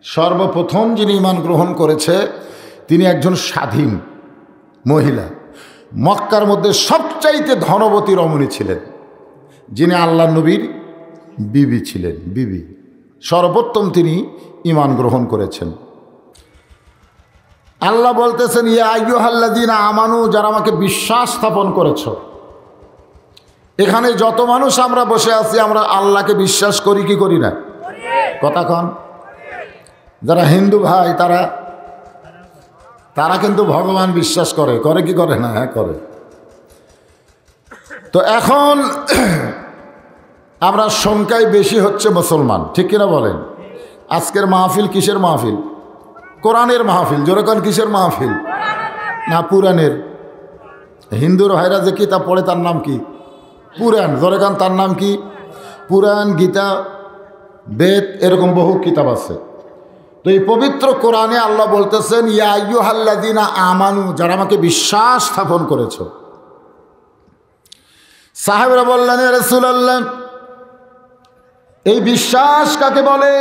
সর্বপ্রথম যিনি ঈমান গ্রহণ করেছে তিনি একজন স্বাধীন মহিলা, মক্কার মধ্যে সবচাইতে ধনবতী রমণী ছিলেন, যিনি আল্লাহ নবীর বিবি ছিলেন। বিবি সর্বোত্তম তিনি ঈমান গ্রহণ করেছেন। আল্লাহ বলতেছেন, ইয়া আইয়ুহাল্লাযীনা আমানু, যারা আমাকে বিশ্বাস স্থাপন করেছ। এখানে যত মানুষ আমরা বসে আছি, আমরা আল্লাহকে বিশ্বাস করি কি করি না? কথা কন। যারা হিন্দু ভাই তারা কিন্তু ভগবান বিশ্বাস করে কি করে না? হ্যাঁ, করে। তো এখন আমরা সংখ্যায় বেশি হচ্ছে মুসলমান, ঠিক কিনা বলেন? আজকের মাহফিল কিসের মাহফিল? কোরআনের মাহফিল। যেরকম কিসের মাহফিল? না, পুরাণের। হিন্দুর ভাইরা যে কিতাব পড়ে তার নাম কি? পুরাণ। যেরকম তার নাম কি? পুরাণ, গীতা, বেদ, এরকম বহু কিতাব আছে। তো এই পবিত্র কোরআনে আল্লাহ বলতেছেন, ইয়া আইয়ুহাল্লাযীনা আমানু, যারা আমাকে বিশ্বাস স্থাপন করেছ। সাহাবীরা বললেন, ইয়া রাসূলুল্লাহ, এই বিশ্বাস কাকে বলে?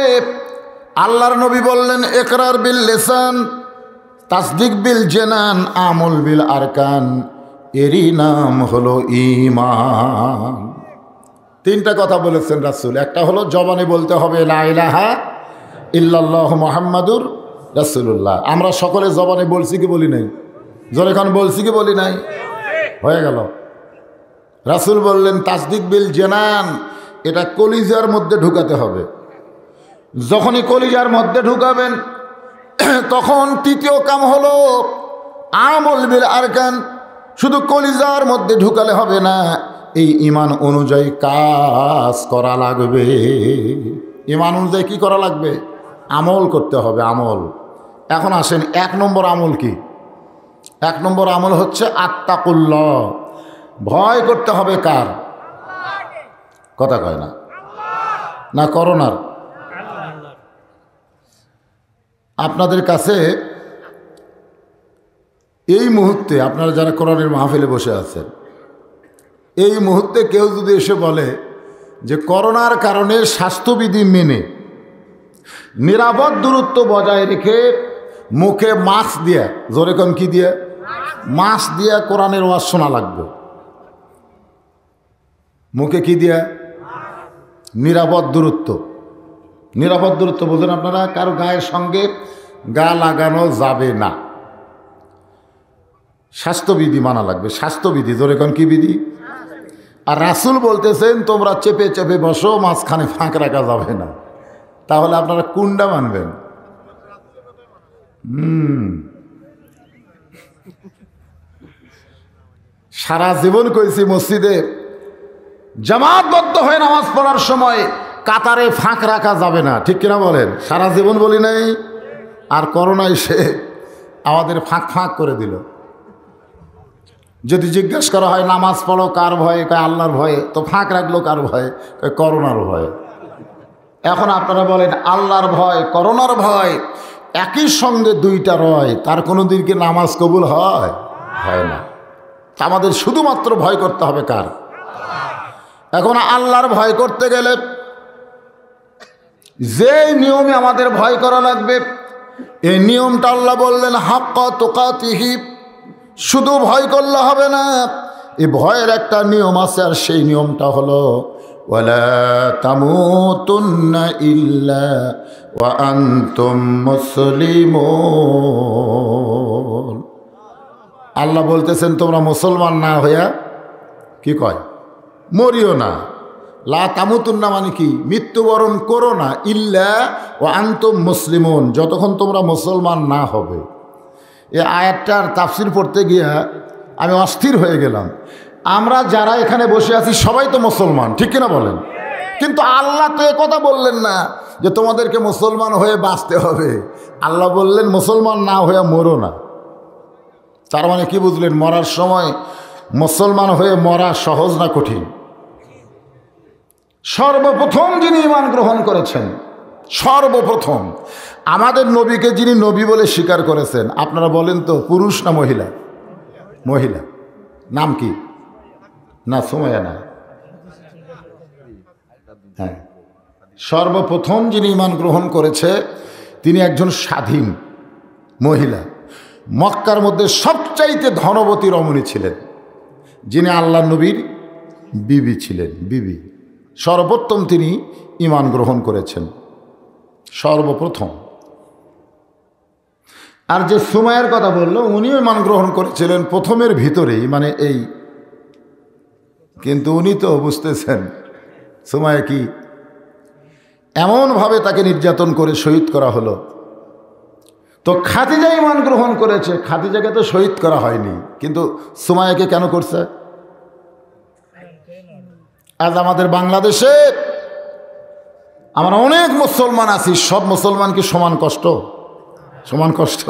আল্লাহর নবী বললেন, ইকরার বিল লিসান, তাসদিক বিল জানান, আমল বিল আরকান, এরই নাম হলো ঈমান। তিনটা কথা বলেছেন রাসূল। একটা হলো জবানে বলতে হবে লা ইলাহা ইল্লাল্লাহু মুহাম্মাদুর রাসূলুল্লাহ। আমরা সকলে জবানে বলছি কি বলি নাই? জোরে খান বলছি কি বলি নাই? হয়ে গেল। রাসূল বললেন তাসদিক বিল জানান, এটা কলিজার মধ্যে ঢুকাতে হবে। যখনই কলিজার মধ্যে ঢুকাবেন তখন তৃতীয় কাম হলো আমল বিল আরকান। শুধু কলিজার মধ্যে ঢুকালে হবে না, এই ঈমান অনুযায়ী কাজ করা লাগবে। ঈমান অনুযায়ী কি করা লাগবে? আমল করতে হবে, আমল। এখন আসেন, এক নম্বর আমল কি? এক নম্বর আমল হচ্ছে আত্তাকুল্লাহ, ভয় করতে হবে। কার? কথা কয় না, না করোনার। আপনাদের কাছে এই মুহূর্তে, আপনারা যারা কোরআনের মাহফিলে বসে আছেন, এই মুহূর্তে কেউ যদি এসে বলে যে করোনার কারণে স্বাস্থ্যবিধি মেনে নিরাপদ দূরত্ব বজায় রেখে মুখে মাস্ক দিয়ে, জোরে কম কি দিয়ে? মাস্ক দিয়ে কোরআনের ওয়াজ শোনা লাগবে। মুখে কি দিয়ে? নিরাপদ দূরত্ব। নিরাপদ দূরত্ব বোঝেন আপনারা? কারো গায়ের সঙ্গে গা লাগানো যাবে না, স্বাস্থ্যবিধি মানা লাগবে। স্বাস্থ্যবিধি, জোরে কোন কি বিধি? আর রাসূল বলতেছেন তোমরা চেপে চেপে বসো, মাঝখানে ফাঁক রাখা যাবে না। তাহলে আপনারা কোনটা মানবেন? সারা জীবন কইছি মসজিদে জামাতবদ্ধ হয়ে নামাজ পড়ার সময় কাতারে ফাঁক রাখা যাবে না, ঠিক কিনা বলেন? সারা জীবন বলি নাই? আর করোনা এসে আমাদের ফাঁক ফাঁক করে দিল। যদি জিজ্ঞেস করা হয় নামাজ পড়ো কার ভয়ে? কয় আল্লাহর ভয়ে। তো ফাঁক রাখলো কার ভয়ে? কয় করোনার ভয়ে। এখন আপনারা বলেন আল্লাহর ভয়, করোনার ভয় একই সঙ্গে দুইটা রয়, তার কোনো দিন কি নামাজ কবুল হয়? হয় না। আমাদের শুধুমাত্র ভয় করতে হবে কার? এখন আল্লাহর ভয় করতে গেলে যে নিয়মে আমাদের ভয় করা লাগবে, এই নিয়মটা আল্লাহ বললেন হাক্কা তুকাতিহি। শুধু ভয় করলে হবে না, এই ভয়ের একটা নিয়ম আছে, আর সেই নিয়মটা হলো ওয়ালা তামুতুন্না ইল্লা ওয়া আনতুম মুসলিমুন। আল্লাহ বলতেছেন তোমরা মুসলমান না হইয়া কি কয়? মরিও না। লা তামুতুন্না মানে কি? মৃত্যুবরণ করো না, ইল্লা ওয়া আনতুম মুসলিমুন, যতক্ষণ তোমরা মুসলমান না হবে। এই আয়াতটার তাফসির পড়তে গিয়া আমি অস্থির হয়ে গেলাম। আমরা যারা এখানে বসে আছি সবাই তো মুসলমান, ঠিক কিনা বলেন? কিন্তু আল্লাহ তো একথা বললেন না যে তোমাদেরকে মুসলমান হয়ে বাঁচতে হবে। আল্লাহ বললেন মুসলমান না হয়ে মরো না। তার মানে কি বুঝলেন? মরার সময় মুসলমান হয়ে মরা সহজ না কঠিন? সর্বপ্রথম যিনি ঈমান গ্রহণ করেছেন, সর্বপ্রথম আমাদের নবীকে যিনি নবী বলে স্বীকার করেছেন, আপনারা বলেন তো পুরুষ না মহিলা? মহিলা। নাম কি? না সুমাইয়া না। হ্যাঁ, সর্বপ্রথম যিনি ঈমান গ্রহণ করেছে তিনি একজন স্বাধীন মহিলা, মক্কার মধ্যে সবচাইতে ধনবতী রমণী ছিলেন, যিনি আল্লাহ নবীর বিবি ছিলেন। বিবি সর্বোত্তম তিনি ঈমান গ্রহণ করেছেন সর্বপ্রথম। আর যে সুমাইয়ার কথা বললো উনিও ঈমান গ্রহণ করেছিলেন প্রথমের ভিতরেই, মানে এই, কিন্তু উনি তো বুঝতেছেন সুমাইয়া কি, এমনভাবে তাকে নির্যাতন করে শহীদ করা হলো। তো খাদিজা ঈমান গ্রহণ করেছে, খাদিজাকে তো শহীদ করা হয়নি, কিন্তু সুমাইয়াকে কেন করছে? আজ আমাদের বাংলাদেশে আমরা অনেক মুসলমান আছি, সব মুসলমান কি সমান কষ্ট? সমান কষ্ট?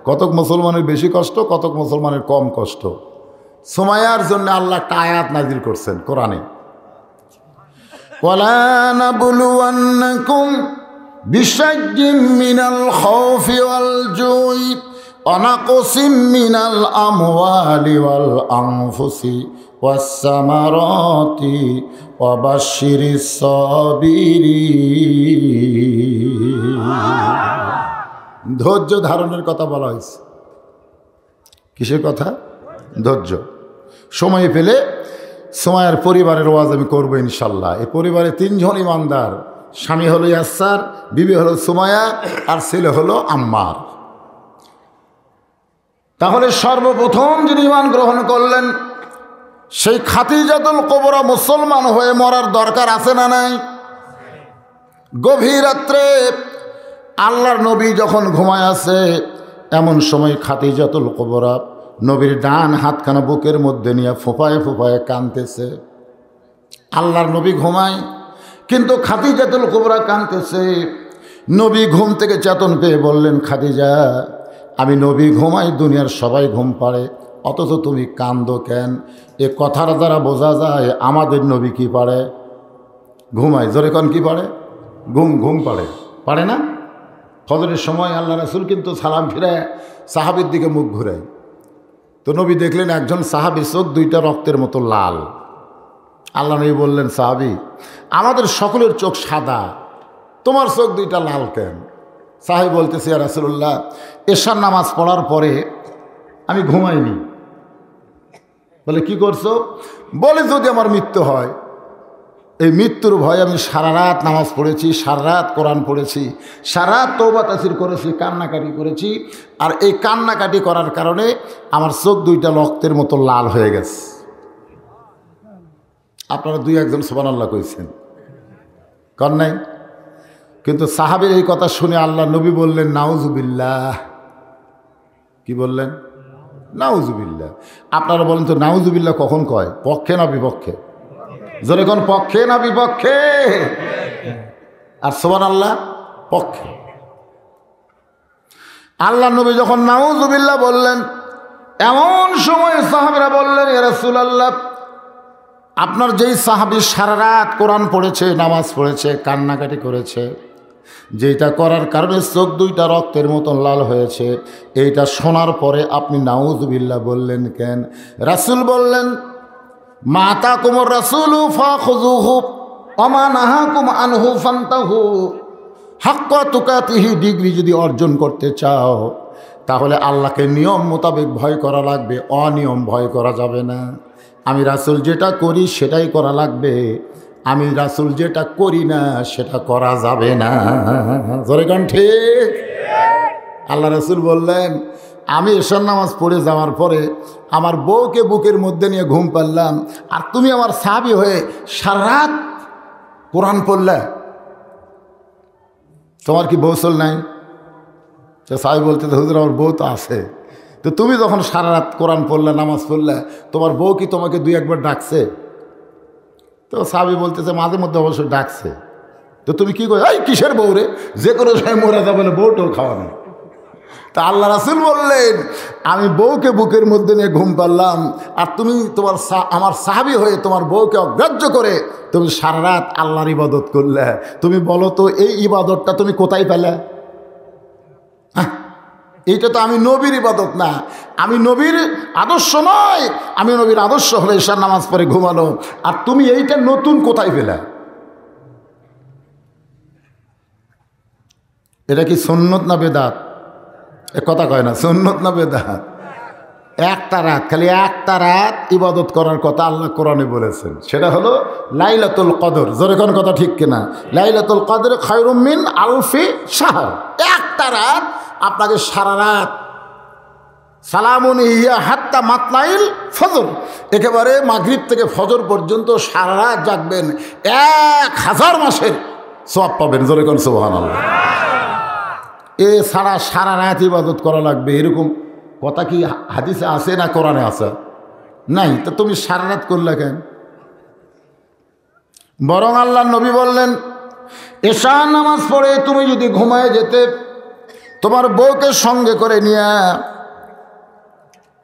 কতক মুসলমানের বেশি কষ্ট, কতক মুসলমানের কম কষ্ট। সুমাইয়ার জন্য আল্লাহ একটা আয়াত নাযিল করছেন কোরআনে, ওয়ালা নাবলুওয়ান্নাকুম বিশাইইম মিনাল খাউফি ওয়াল জুই ওয়া নাকসিম মিনাল আমওয়ালি ওয়াল আনফুসি ওয়াস সামারাতি ওয়া বাশশিরিস সাবিরিন। ধৈর্য ধারণের কথা বলা হয়েছে। কিসের কথা? ধৈর্য। সময় পেলে সুমাইয়ার পরিবারের ওয়াজ আমি করবো ইনশাল্লাহ। এই পরিবারে 3 জন ইমানদার, স্বামী হলো ইয়াসার, বিবি হলো সুমাইয়া, আর ছেলে হলো আম্মার। তাহলে সর্বপ্রথম যিনি ঈমান গ্রহণ করলেন সেই খাদিজাতুল কুবরা মুসলমান হয়ে মরার দরকার আছে না নাই? গভীর রাত্রে আল্লাহর নবী যখন ঘুমায় আছে, এমন সময় খাদিজাতুল কুবরা নবীর ডান হাতখানা বুকের মধ্যে নিয়ে ফোঁপায় ফোঁপায় কাঁদতেছে। আল্লাহর নবী ঘুমায়, কিন্তু খাদিজাতুল কুবরা কাঁদতেছে। নবী ঘুম থেকে চেতন পেয়ে বললেন, খাদিজা, আমি নবী ঘুমাই, দুনিয়ার সবাই ঘুম পাড়ে, অথচ তুমি কান্দো কেন? এ কথার দ্বারা বোঝা যায় আমাদের নবী কি পারে? ঘুমায়। জোরে কোন কি পারে? ঘুম পারে, পারে না? ফজরের সময় আল্লাহ রাসূল কিন্তু সালাম ফিরায় সাহাবীর দিকে মুখ ঘুরায়। তো নবী দেখলেন একজন সাহাবীর চোখ 2টা রক্তের মতো লাল। আল্লাহ নবী বললেন, সাহাবী, আমাদের সকলের চোখ সাদা, তোমার চোখ 2টা লাল কেন? সাহাবী বলতেছে, ইয়া রাসূলুল্লাহ, এশার নামাজ পড়ার পরে আমি ঘুমাইনি। বলে, কি করছো? বলে, যদি আমার মৃত্যু হয়, এই মৃত্যুর ভয়ে আমি সারা রাত নামাজ পড়েছি, সারা রাত কোরআন পড়েছি, সারা রাত তওবা তাসবিহ করেছি, কান্নাকাটি করেছি, আর এই কান্নাকাটি করার কারণে আমার চোখ 2টা রক্তের মতো লাল হয়ে গেছে। আপনারা 2-1 সুবহানাল্লাহ কইছেন, কর নাই? কিন্তু সাহাবীর এই কথা শুনে আল্লাহ নবী বললেন, নাউজুবিল্লাহ। কি বললেন? নাউজুবিল্লাহ। আপনারা বলেন তো, নাউজুবিল্লাহ কখন কয়? পক্ষে না বিপক্ষে? জোরে কোন, পক্ষে না বিপক্ষে? আর সুবহানাল্লাহ পক্ষে। আল্লাহ নবী যখন নাউজুবিল্লাহ বললেন, এমন সময় সাহাবীরা বললেন, ইয়া রাসূলুল্লাহ, আপনার যেই সাহাবী সারা রাত কোরআন পড়েছে, নামাজ পড়েছে, কান্নাকাটি করেছে, যেটা করার কারণে চোখ 2টা রক্তের মতন লাল হয়েছে, এইটা শোনার পরে আপনি নাউজুবিল্লাহ বললেন কেন? রাসূল বললেন, মা আতাকুমুর রাসূলু ফাখুযুহু ওয়া মা নাহাকুম আনহু ফান্তাহু। হাক্কা তুকাতিহি ডিগ্রি যদি অর্জন করতে চাও, তাহলে আল্লাহকে নিয়ম মোতাবেক ভয় করা লাগবে, অনিয়ম ভয় করা যাবে না। আমি রাসূল যেটা করি সেটাই করা লাগবে, আমি রাসূল যেটা করি না সেটা করা যাবে না। জোরে কোন ঠিক? আল্লাহ রাসূল বললেন, আমি এশার নামাজ পড়ে যাওয়ার পরে আমার বউকে বুকের মধ্যে নিয়ে ঘুম পাড়লাম, আর তুমি আমার সাহাবী হয়ে সারা রাত কোরআন পড়লে, তোমার কি বউ চল নাই? তো সাহাবী বলতে, হুজুর আমার বউ তো আছে। তো তুমি যখন সারা রাত কোরআন পড়লে, নামাজ পড়লে, তোমার বউ কি তোমাকে 2-1 বার ডাকছে? তো সাহাবী বলতেছে, মাঝে মধ্যে অবশ্যই ডাকছে। তো তুমি কি করো? এই কিসের বউ রে, যে কোনো সময় মরে যাবে না, বউটাও খাওয়ানো। তা আল্লাহ রাসূল বললেন, আমি বউকে বুকের মধ্যে নিয়ে ঘুম পাড়লাম, আর তুমি আমার সাহাবী হয়ে তোমার বউকে অগ্রাহ্য করে তুমি সারা রাত আল্লাহর ইবাদত করলে। তুমি বলো তো, এই ইবাদতটা তুমি কোথায় পেলে? এইটা তো আমি নবীর ইবাদত না, আমি নবীর আদর্শ নয়। আমি নবীর আদর্শ হলে এশার নামাজ পড়ে ঘুমানো, আর তুমি এইটা নতুন কোথায় পেলে? এটা কি সুন্নত না বেদাত? এ কথা কয় না, সুন্নত না বেদাত? একটা রাত, খালি একটা রাত ইবাদত করার কথা আল্লাহ কোরআনে বলেছেন, সেটা হলো লাইলাতুল কদর। জোরে কোন কথা ঠিক কিনা? লাইলাতুল কদর খায়রুম মিন আলফি শাহর। একটা রাত আপনাকে সারা রাত, সালামুন হিয়া হাত্তা মাতলাইল ফজর, একেবারে মাগরিব থেকে ফজর পর্যন্ত সারা রাত জাগবেন, 1000 মাসের সওয়াব পাবেন। জোরে কোন সুবহানাল্লাহ। এ ছাড়া সারা রাত ইবাদত করা লাগবে এরকম কথা কি হাদিসে আছে না কোরআনে আছে? নাই। তো তুমি সারা রাত করলে কেন? বরং আল্লাহর নবী বললেন, এশা নামাজ পড়ে তুমি যদি ঘুমায় যেতে, তোমার বউকে সঙ্গে করে নিয়ে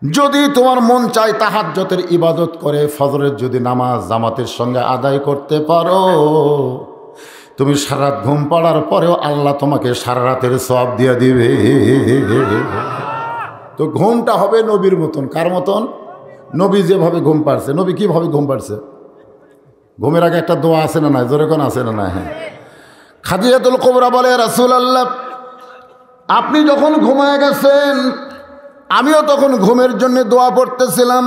যদি তোমার মন চায় তাহাজ্জুদের ইবাদত করে ফজরের যদি নামাজ জামাতের সঙ্গে আদায় করতে পারো, তুমি সারা রাত ঘুম পড়ার পরেও আল্লাহ তোমাকে সারা রাতের সওয়াব দিয়ে দিবে। তো ঘুমটা হবে নবীর মতন। কার মতন? নবী যেভাবে ঘুম পাড়ছে। নবী কীভাবে ঘুম পাড়ছে? ঘুমের আগে একটা দোয়া আছে না? নাই? জোরে কোন আছে না? না? হ্যাঁ। খাদিজাতুল কুবরা বলে, রাসূলুল্লাহ আপনি যখন ঘুমায় গেছেন আমিও তখন ঘুমের জন্য দোয়া পড়তেছিলাম।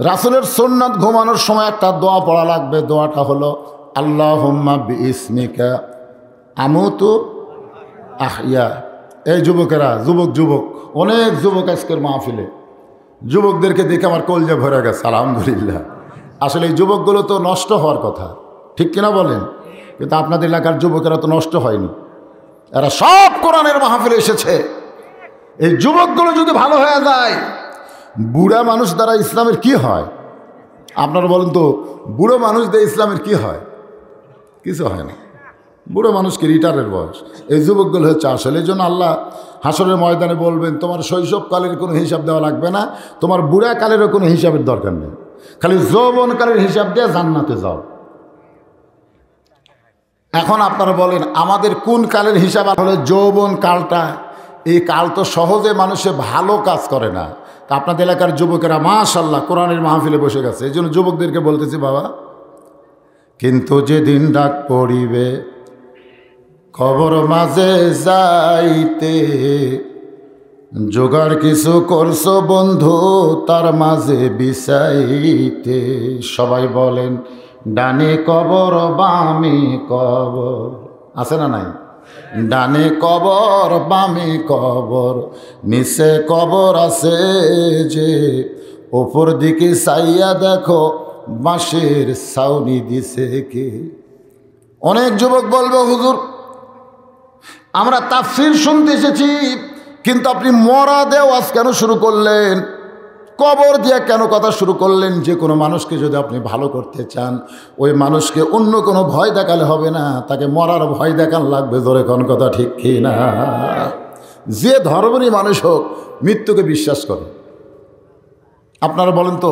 রাসূলের সুন্নাত ঘুমানোর সময় একটা দোয়া পড়া লাগবে। দোয়াটা হলো আল্লাহুম্মা বিইসমিকা আমুতু আহইয়া। এই যুবকেরা, যুবক অনেক যুবক আজকের মাহফিলে, যুবকদেরকে দেখে আমার কলজা ভরে গেছে। আলহামদুলিল্লাহ। আসলে এই যুবকগুলো তো নষ্ট হওয়ার কথা, ঠিক কিনা বলেন? কিন্তু আপনাদের এলাকার যুবকেরা তো নষ্ট হয়নি, এরা সব কোরআনের মাহফিলে এসেছে। এই যুবকগুলো যদি ভালো হয়ে যায়, বুড়া মানুষ দ্বারা ইসলামের কি হয়? আপনারা বলেন তো, বুড়ো মানুষ দিয়ে ইসলামের কি হয়? কিছু হয় না। বুড়ো মানুষকে রিটায়ারের বয়স। এই যুবকগুলো হচ্ছে আসলে। এই জন্য আল্লাহ হাসরের ময়দানে বলবেন, তোমার শৈশবকালের কোনো হিসাব দেওয়া লাগবে না, তোমার বুড়াকালেরও কোনো হিসাবের দরকার নেই, খালি যৌবনকালের হিসাব দিয়ে জান্নাতে যাও। এখন আপনারা বলেন আমাদের কোন কালের হিসাব? হলে যৌবন কালটা। এই কাল তো সহজে মানুষে ভালো কাজ করে না। তা আপনাদের এলাকার যুবকেরা মাশাআল্লাহ কোরআনের মাহফিলে বসে গেছে। এই জন্য যুবকদেরকে বলতেছি, বাবা, কিন্তু যেদিন ডাক পড়িবে কবর মাঝে যাইতে, জোগাড় কিছু করছো বন্ধু তার মাঝে বিছাইতে। সবাই বলেন ডানে কবর বামে কবর, আছে না নাই? ডানে কবর বামে কবর, নিচে কবর আছে যে, ওপর দিকে চাইয়া দেখো বাঁশের ছাউনি দিছে কে। অনেক যুবক বলবো, হুজুর আমরা তাফসীর শুনতে এসেছি, কিন্তু আপনি মরা দিয়ে ওয়াজ কেন শুরু করলেন? কবর দিয়ে কেন কথা শুরু করলেন? যে কোনো মানুষকে যদি আপনি ভালো করতে চান, ওই মানুষকে অন্য কোনো ভয় দেখালে হবে না, তাকে মরার ভয় দেখান লাগবে। জোরে কোন কথা ঠিক কি না? যে ধর্মেরই মানুষ হোক মৃত্যুকে বিশ্বাস করে। আপনারা বলেন তো,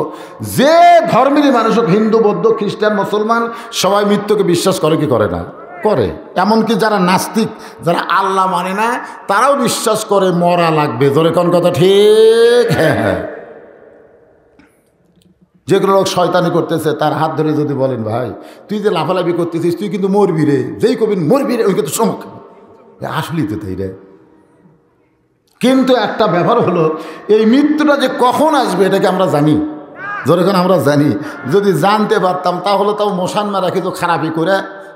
যে ধর্মেরই মানুষ হোক, হিন্দু বৌদ্ধ খ্রিস্টান মুসলমান, সবাই মৃত্যুকে বিশ্বাস করে কি করে না? করে। এমনকি যারা নাস্তিক, যারা আল্লাহ মানে না, তারাও বিশ্বাস করে মরা লাগবে। জোরে কোন কথা ঠিক? হ্যাঁ হ্যাঁ। যেগুলো লোক শয়তানি করতেছে তার হাত ধরে যদি বলেন, ভাই তুই যে লাফালাফি করতেছিস তুই কিন্তু মরবি রে, যেই কবিন মরবি রে, ওই কিন্তু চমক আসলেই তো তাই রে। কিন্তু একটা ব্যাপার হলো, এই মৃত্যুটা যে কখন আসবে এটাকে আমরা জানি? যখন আমরা জানি, যদি জানতে পারতাম তাহলে তাও মশান মারা কিন্তু খারাপই করে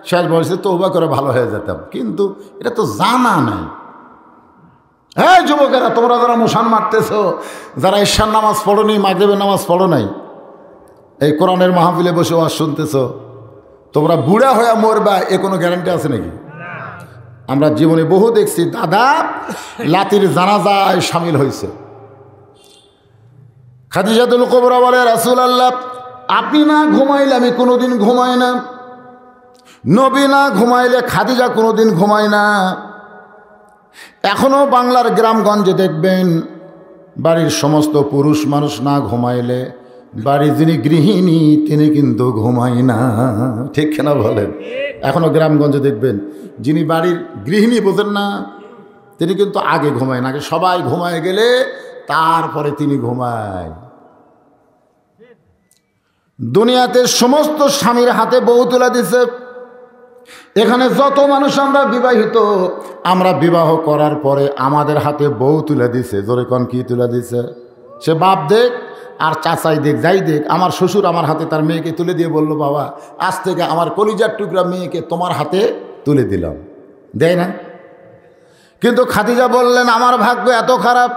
শেষ বয়সে তওবা করে ভালো হয়ে যেতাম। কিন্তু এটা তো জানা নাই। হ্যাঁ যুবকেরা, তোমরা যারা মশান মারতেছ, যারা ঈশার নামাজ পড়ো নি, মাগরিবের নামাজ পড়ো নাই, এই কোরআনের মাহফিলে বসে ওয়াজ শুনতেছ, তোমরা বুড়া হয়ে মরবা এ কোনো গ্যারান্টি আছে নাকি? আমরা জীবনে বহু দেখছি, দাদা লাতির জানাজায় শামিল হয়েছে। খাদিজাতুল কুবরা বলে, রাসূলুল্লাহ আপনি না ঘুমাইলে আমি কোনোদিন ঘুমাই না, নবী না ঘুমাইলে খাদিজা কোনোদিন ঘুমায় না। এখনো বাংলার গ্রামগঞ্জে দেখবেন, বাড়ির সমস্ত পুরুষ মানুষ না ঘুমাইলে বাড়ির যিনি গৃহিণী তিনি কিন্তু ঘুমায় না, ঠিক না বলেন? এখনো গ্রামগঞ্জে দেখবেন যিনি বাড়ির গৃহিণী বোঝেন না, তিনি কিন্তু আগে ঘুমায় না, আগে সবাই ঘুমায় গেলে তারপরে তিনি ঘুমায়। দুনিয়াতে সমস্ত স্বামীর হাতে বউ তুলে দিছে, এখানে যত মানুষ আমরা বিবাহিত, আমরা বিবাহ করার পরে আমাদের হাতে বউ তুলে দিছে। জোরে কোন কি তুলে দিছে? সে বাপ দেখ আর চাচাই দেখ, যাই দেখ, আমার শ্বশুর আমার হাতে তার মেয়েকে তুলে দিয়ে বলল, বাবা আজ থেকে আমার কলিজার টুকরা মেয়েকে তোমার হাতে তুলে দিলাম। দেয় না? কিন্তু খাদিজা বললেন, আমার ভাগ্য এত খারাপ,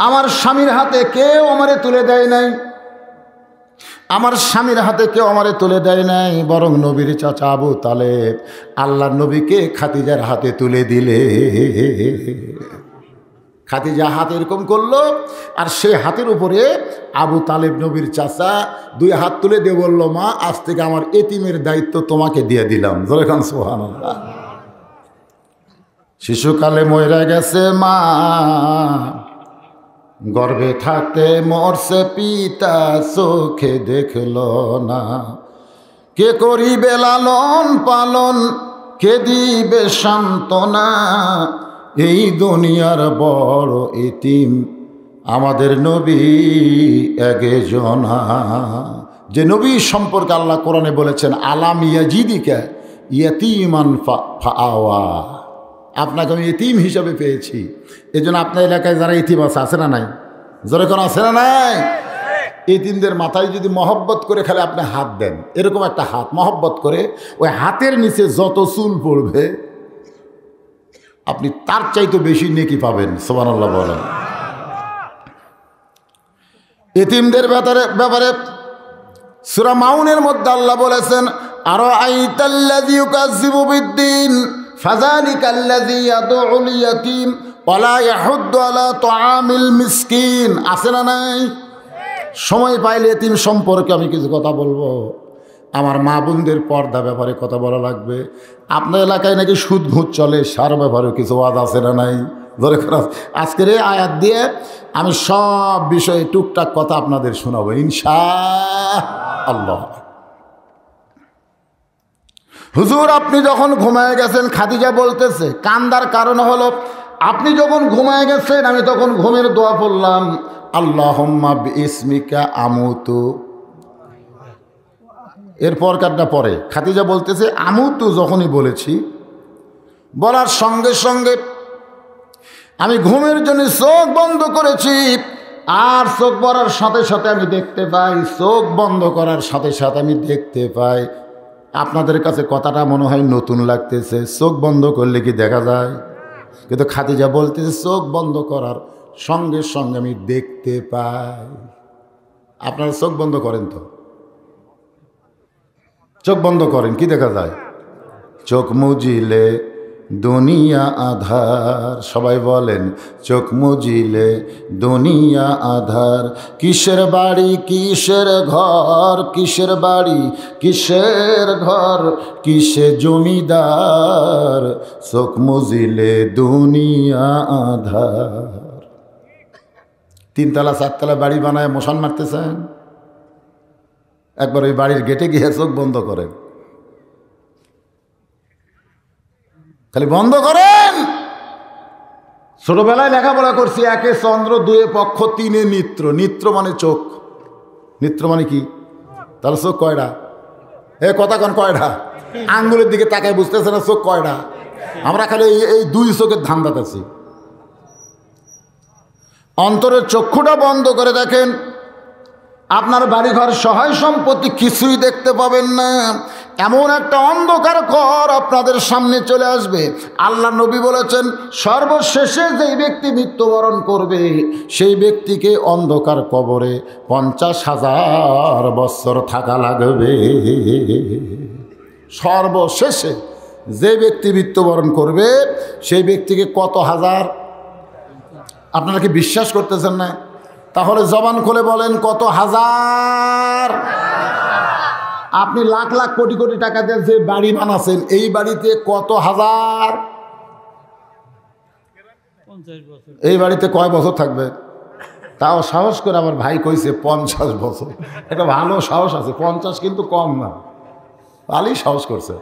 আমার স্বামীর হাতে কেউ আমারে তুলে দেয় নাই, আমার স্বামীর হাতে কেউ আমারে তুলে দেয় নাই, বরং নবীর চাচা আবু তালেব আল্লাহর নবীকে খাদিজার হাতে তুলে দিলে। খাদিজা হাত এরকম করলো, আর সে হাতের উপরে আবু তালেব নবীর চাচা দুই হাত তুলে দিয়ে বলল, মা আজ থেকে আমার এতিমের দায়িত্ব তোমাকে দিয়ে দিলাম। যেরকম সুবহানাল্লাহ। শিশুকালে মরে গেছে মা, গর্ভে থাকতে মরছে পিতা, চোখে দেখল না, কে করিবে লালন পালন, কে দিবে সান্ত্বনা, এই দুনিয়ার বড় এতিম আমাদের নবী একজনা। যে নবী সম্পর্কে আল্লাহ কোরআনে বলেছেন, আলাম ইয়াজিদিকা ইয়াতীমান ফাআওয়া, আপনাকে আমি এতিম হিসাবে পেয়েছি। এই জন্য আপনার এলাকায় যারা এতিম আছে না নাই? জোরে কোন আছে না নাই? এতিমদের মাথায় যদি মহব্বত করে খালি আপনি হাত দেন, এরকম একটা হাত মহব্বত করে, ওই হাতের নিচে যত চুল পড়বে আপনি তার চাইতে বেশি নেকি পাবেন। সুবহানাল্লাহ বলেন। এতিমদের ব্যাপারে সূরা মাউনের মধ্যে আল্লাহ বলেছেন, আরো আইতাল্লাযী ইউকাযযিবু বিদ্দীন ফাযালিকাল্লাযী ইয়াদউল ইয়াতীম ওয়ালা ইয়াহুদ্দু আলা তুআমিল মিসকিন। আছে না নাই? সময় পাইলে এতিম সম্পর্কে আমি কিছু কথা বলবো। আমার মা বোনদের পর্দা ব্যাপারে কথা বলা লাগবে। আপনার এলাকায় নাকি সুদ ঘুষ চলে, সার ব্যাপারেও কিছু ওয়াজ আছে না নাই? ধরে আজকের এই আয়াত দিয়ে আমি সব বিষয়ে টুকটাক কথা আপনাদের শোনাবো ইনশাআল্লাহ। হুজুর আপনি যখন ঘুমায় গেছেন, খাদিজা বলতেছে, কান্দার কারণ হলো আপনি যখন ঘুমায় গেছেন আমি তখন ঘুমের দোয়া পড়লাম, আল্লাহুম্মা বিইসমিকা আমুতু। এরপর কারটা পরে খাদিজা বলতেছে, আমুতু যখনই বলেছি, বলার সঙ্গে সঙ্গে আমি ঘুমের জন্য চোখ বন্ধ করেছি, আর চোখ পড়ার সাথে সাথে আমি দেখতে পাই, চোখ বন্ধ করার সাথে সাথে আমি দেখতে পাই। আপনাদের কাছে কথাটা মনে হয় নতুন লাগতেছে, চোখ বন্ধ করলে কি দেখা যায়? কিন্তু খাদিজা বলতেছে, চোখ বন্ধ করার সঙ্গে সঙ্গে আমি দেখতে পাই। আপনারা চোখ বন্ধ করেন তো? চোখ বন্ধ করেন, কি দেখা যায়? চোখ মুজিলে দুনিয়া আধার। সবাই বলেন, চোখ মুজিলে দুনিয়া আধার, কিসের বাড়ি কিসের ঘর, কিসের বাড়ি কিসের ঘর, কিসে জমিদার, চোখ মুজিলে দুনিয়া আধার। তিনতলা চারতলা বাড়ি বানায় মশান মারতেছেন, একবার ওই বাড়ির গেটে গিয়ে চোখ বন্ধ করেন, খালি বন্ধ করেন। ছোটবেলায় লেখাপড়া করছি, একে চন্দ্র, দুয়ে পক্ষ, তিনে নিত্র। নিত্র মানে চোখ, নিত্র মানে কি? তাহলে চোখ কয়টা? এ কথা কন কয়টা? আঙ্গুলের দিকে তাকায় বুঝতেছে না চোখ কয়টা? আমরা খালি এই দুই চোখের ধান্দাতেছি। অন্তরের চক্ষুটা বন্ধ করে দেখেন, আপনার বাড়িঘর সহায় সম্পত্তি কিছুই দেখতে পাবেন না। এমন একটা অন্ধকার ঘর আপনাদের সামনে চলে আসবে। আল্লাহ নবী বলেছেন, সর্বশেষে যেই ব্যক্তি মৃত্যুবরণ করবে সেই ব্যক্তিকে অন্ধকার কবরে 50,000 বছর থাকা লাগবে। সর্বশেষে যে ব্যক্তি মৃত্যুবরণ করবে সেই ব্যক্তিকে কত হাজার? আপনারা কি বিশ্বাস করতেছেন না? তাহলে জবান খুলে বলেন, কত হাজার? আপনি লাখ লাখ কোটি কোটি টাকা দিয়ে যে বাড়ি বানাচ্ছেন, এই বাড়িতে কত হাজার? এই বাড়িতে কয় বছর থাকবে? তাও সাহস করে আমার ভাই কইছে 50 বছর। এটা ভালো সাহস আছে, 50 কিন্তু কম না, ভালোই সাহস করছে।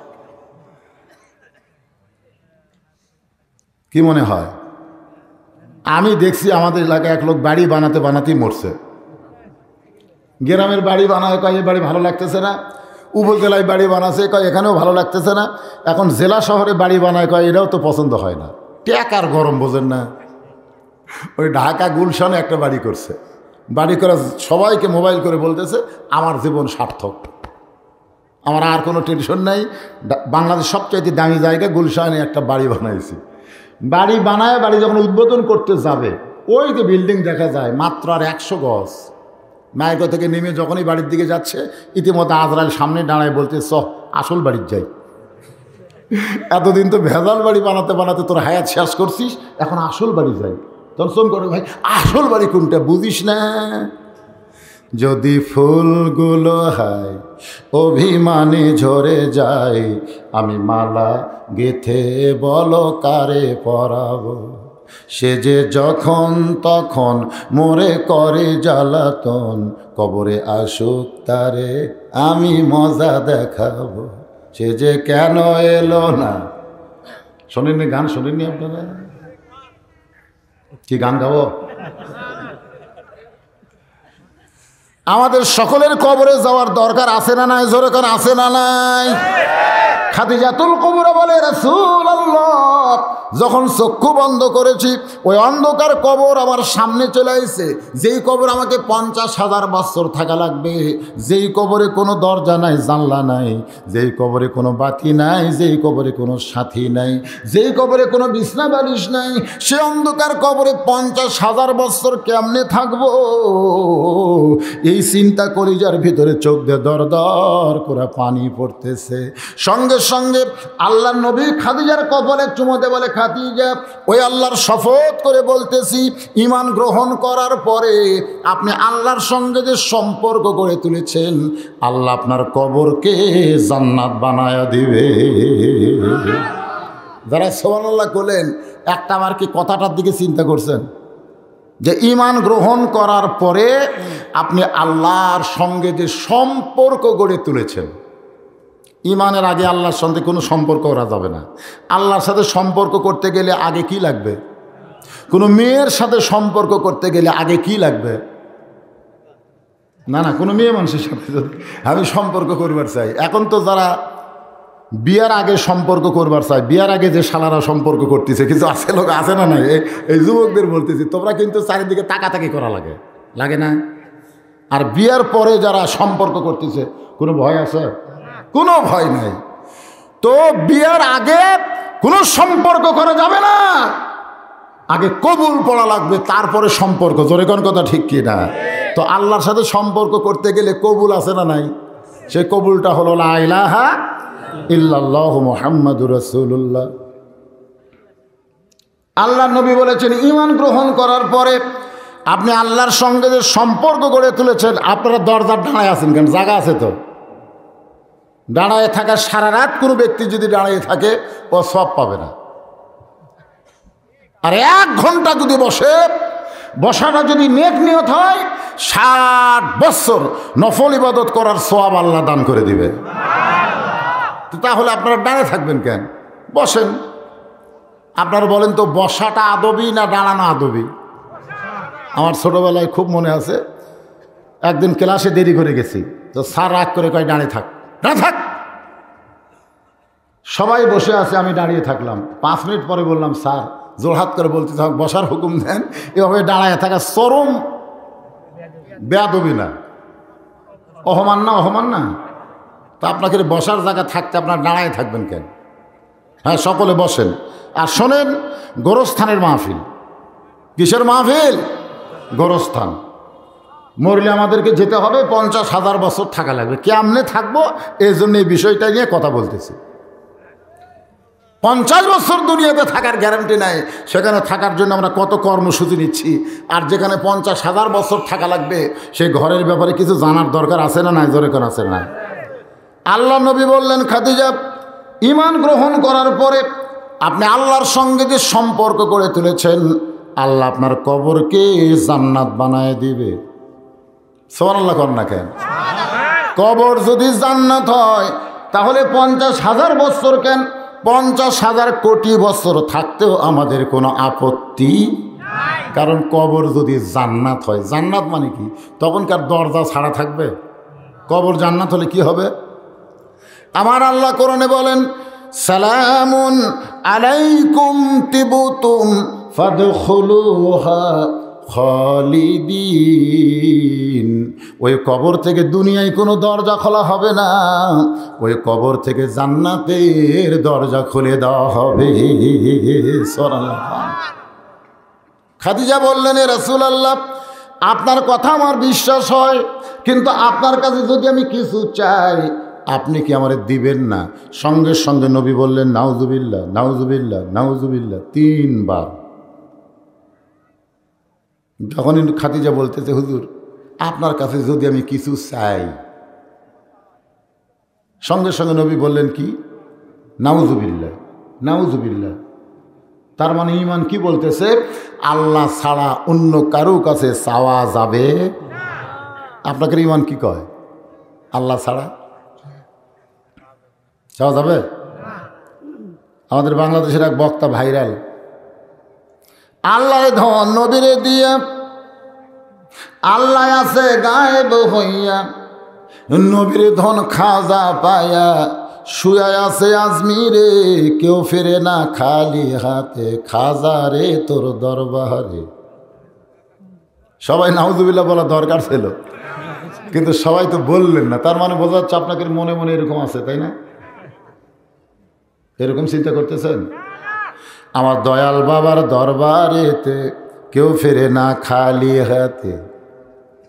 কি মনে হয়? আমি দেখছি আমাদের এলাকায় এক লোক বাড়ি বানাতে বানাতেই মরছে। গ্রামের বাড়ি বানায়, কয় এই বাড়ি ভালো লাগতেছে না, উপজেলায় বাড়ি বানাচ্ছে, কয় এখানেও ভালো লাগতেছে না, এখন জেলা শহরে বাড়ি বানায়, কয় এটাও তো পছন্দ হয় না। টাকার গরম বোঝেন না। ওই ঢাকা গুলশানে একটা বাড়ি করছে, বাড়ি করে সবাইকে মোবাইল করে বলতেছে আমার জীবন সার্থক, আমার আর কোনো টেনশন নাই। বাংলাদেশ সবচাইতে দামি জায়গা গুলশানে একটা বাড়ি বানাইছি। বাড়ি বানায় বাড়ি যখন উদ্বোধন করতে যাবে, ওই যে বিল্ডিং দেখা যায় মাত্র আর 100 গজ। নায়িকা থেকে নেমে যখনই বাড়ির দিকে যাচ্ছে, ইতিমধ্যে আজরাইল সামনে দাঁড়ায় বলতে আসল বাড়ির যাই। এতদিন তো ভেজাল বাড়ি বানাতে বানাতে তোর হায়াত শেষ করছিস, এখন আসল বাড়ি যাই। তখন সোম করে ভাই আসল বাড়ি কোনটা বুঝিস না? যদি ফুলগুলো হয় অভিমানে ঝরে যায়, আমি মালা গেথে বলো কারে পরাবো, সে যে যখন তখন মোরে করে জ্বালাতন, কবরে আসুক তারে আমি মজা দেখাবো, সে যে কেন এলো না। শোনেননি গান? শোনেননি আপনারা? কি গান গাবো? আমাদের সকলের কবরে যাওয়ার দরকার আছে না নাই? জোরে করে আছে না নাই? খাদিজাতুল কুবরা বলে রাসূলুল্লাহ, যখন চক্ষু বন্ধ করেছি ওই অন্ধকার কবর আমার সামনে চলে আসছে, যেই কবর আমাকে 50,000 বছর থাকা লাগবে, যেই কবরে কোনো দরজা নাই, জানলা নাই, যেই কবরে কোনো বাতি নাই, যেই কবরে কোনো সাথী নাই, যেই কবরে কোনো বিছনা বালিশ নাই, সে অন্ধকার কবরে 50,000 বছর কেমনে থাকবো? এই চিন্তা কলিজার ভিতরে চোখ দিয়ে দর দর করে পানি পড়তেছে। সঙ্গে সঙ্গে আল্লাহর নবী খাদিজার কপালে চুমোতে বলে, খাদিজা, ওই আল্লাহর শপথ করে বলতেছি, ঈমান গ্রহণ করার পরে আপনি আল্লাহর সঙ্গে যে সম্পর্ক গড়ে তুলেছেন, আল্লাহ আপনার কবরকে জান্নাত বানায়া দিবে। যারা সুবহানাল্লাহ বলেন, একটা আমার কি কথাটার দিকে চিন্তা করছেন যে ঈমান গ্রহণ করার পরে আপনি আল্লাহর সঙ্গে যে সম্পর্ক গড়ে তুলেছেন। ঈমানের আগে আল্লাহর সঙ্গে কোনো সম্পর্ক করা যাবে না। আল্লাহর সাথে সম্পর্ক করতে গেলে আগে কি লাগবে? কোনো মেয়ের সাথে সম্পর্ক করতে গেলে আগে কি লাগবে? না না, কোনো মেয়ে মানুষের সাথে যদি আমি সম্পর্ক করবার চাই, এখন তো যারা বিয়ার আগে সম্পর্ক করবার চাই, বিয়ার আগে যে শালারা সম্পর্ক করতেছে, কিছু আছে লোক আছে না? নাই, এই যুবকদের বলতেছি, তোমরা কিন্তু চারিদিকে তাকাতাকি করা লাগে, লাগে না? আর বিয়ার পরে যারা সম্পর্ক করতেছে, কোনো ভয় আছে? কোনো ভয় নাই। তো বিয়ার আগে কোনো সম্পর্ক করা যাবে না, আগে কবুল পড়া লাগবে, তারপরে সম্পর্ক। জোরে কোন কথা ঠিক কি না? তো আল্লাহর সাথে সম্পর্ক করতে গেলে কবুল আছে না নাই? সেই কবুলটা হলো লা ইলাহা ইল্লাল্লাহু মুহাম্মাদুর রাসূলুল্লাহ। আল্লাহর নবী বলেছেন, ঈমান গ্রহণ করার পরে আপনি আল্লাহর সঙ্গে যে সম্পর্ক গড়ে তুলেছেন, আপনারা দরজার দাঁড়ায় আছেন কেন? জায়গা আছে তো। দাঁড়ায় থাকা সারা রাত কোনো ব্যক্তি যদি দাঁড়িয়ে থাকে, ও সওয়াব পাবে না। আর 1 ঘন্টা যদি বসে, বসাটা যদি নেক নিয়ত হয়, 60 বছর নফল ইবাদত করার সওয়াব আল্লাহ দান করে দিবে। তাহলে আপনারা দাঁড়িয়ে থাকবেন কেন? বসেন। আপনারা বলেন তো, বসাটা আদবি না দাঁড়ানো আদবি? আমার ছোটবেলায় খুব মনে আছে, একদিন ক্লাসে দেরি করে গেছি, তো স্যার রাগ করে কয় দাঁড়িয়ে থাক, দাঁড়িয়ে থাক। সবাই বসে আছে, আমি দাঁড়িয়ে থাকলাম। 5 মিনিট পরে বললাম, স্যার, জোরহাত করে বলতে থাক, বসার হুকুম দেন। এভাবে দাঁড়ায় থাকা চরম বেয়াদবি না? অহমান না? অহমান না? তো আপনাকে বসার জায়গা থাকতে আপনার দাঁড়ায় থাকবেন কেন? হ্যাঁ, সকলে বসেন। আর শোনেন, গোরস্থানের মাহফিল। কিসের মাহফিল? গোরস্থান। মরলে আমাদেরকে যেতে হবে, 50,000 বছর থাকা লাগবে। কেমনে থাকবো? এই জন্য এই বিষয়টা নিয়ে কথা বলতেছি। 50 বছর দুনিয়াতে থাকার গ্যারান্টি নাই, সেখানে থাকার জন্য আমরা কত কর্মসূচি নিচ্ছি। আর যেখানে 50,000 বছর থাকা লাগবে, সেই ঘরের ব্যাপারে কিছু জানার দরকার আছে না নাই? জোরে কোন আছে না? আল্লাহ নবী বললেন, খাদিজা, ঈমান গ্রহণ করার পরে আপনি আল্লাহর সঙ্গে যে সম্পর্ক গড়ে তুলেছেন, আল্লাহ আপনার কবরকে জান্নাত বানায় দিবে। সুবহানাল্লাহ কর না কেন? কবর যদি জান্নাত হয়, তাহলে 50,000 বছর কেন, 50,000 কোটি বছর থাকতেও আমাদের কোনো আপত্তি নাই। কারণ কবর যদি জান্নাত হয়, জান্নাত মানে কি? তখনকার দরজা ছাড়া থাকবে। কবর জান্নাত হলে কি হবে? আমার আল্লাহ কোরআনে বলেন, সালামুন আলাইকুম তিবতুম ফাদখুলুহা খালিদিন। ওই কবর থেকে দুনিয়ায় কোনো দরজা খোলা হবে না, ওই কবর থেকে জান্নাতের দরজা খুলে দেওয়া হবে। সুবহানাল্লাহ। খাদিজা বললেন, এ রাসূলুল্লাহ, আপনার কথা আমার বিশ্বাস হয়, কিন্তু আপনার কাছে যদি আমি কিছু চাই আপনি কি আমারে দিবেন না? সঙ্গে সঙ্গে নবী বললেন, নাউজুবিল্লাহ নাউজুবিল্লাহ নাউজুবিল্লাহ 3 বার। যখন খাদিজা বলতেছে, হুজুর আপনার কাছে যদি আমি কিছু চাই, সঙ্গে সঙ্গে নবী বললেন কি? নাউজুবিল্লাহ নাউজুবিল্লাহ। তার মানে ঈমান কি বলতেছে? আল্লাহ ছাড়া অন্য কারো কাছে চাওয়া যাবে। আপনাকে ঈমান কি কয়? আল্লাহ ছাড়া চাওয়া যাবে? আমাদের বাংলাদেশের এক বক্তা ভাইরাল, আল্লাহ ধন নবীরে দিয়া, আল্লাহ আছে গায়েব হইয়া, নবীর ধন খাজা পায়া, শুয়া আছে আজমিরে, কেউ ফেরে না খালি হাতে, খাজা রে তোর দরবারে। সবাই নাউজুবিল্লাহ বলা দরকার ছিল, কিন্তু সবাই তো বললেন না। তার মানে বোঝা যাচ্ছে আপনাকে মনে মনে এরকম আছে, তাই না? এরকম চিন্তা করতেছেন, আমার দয়াল বাবার দরবারেতে কেউ ফেরে না খালি হাতে।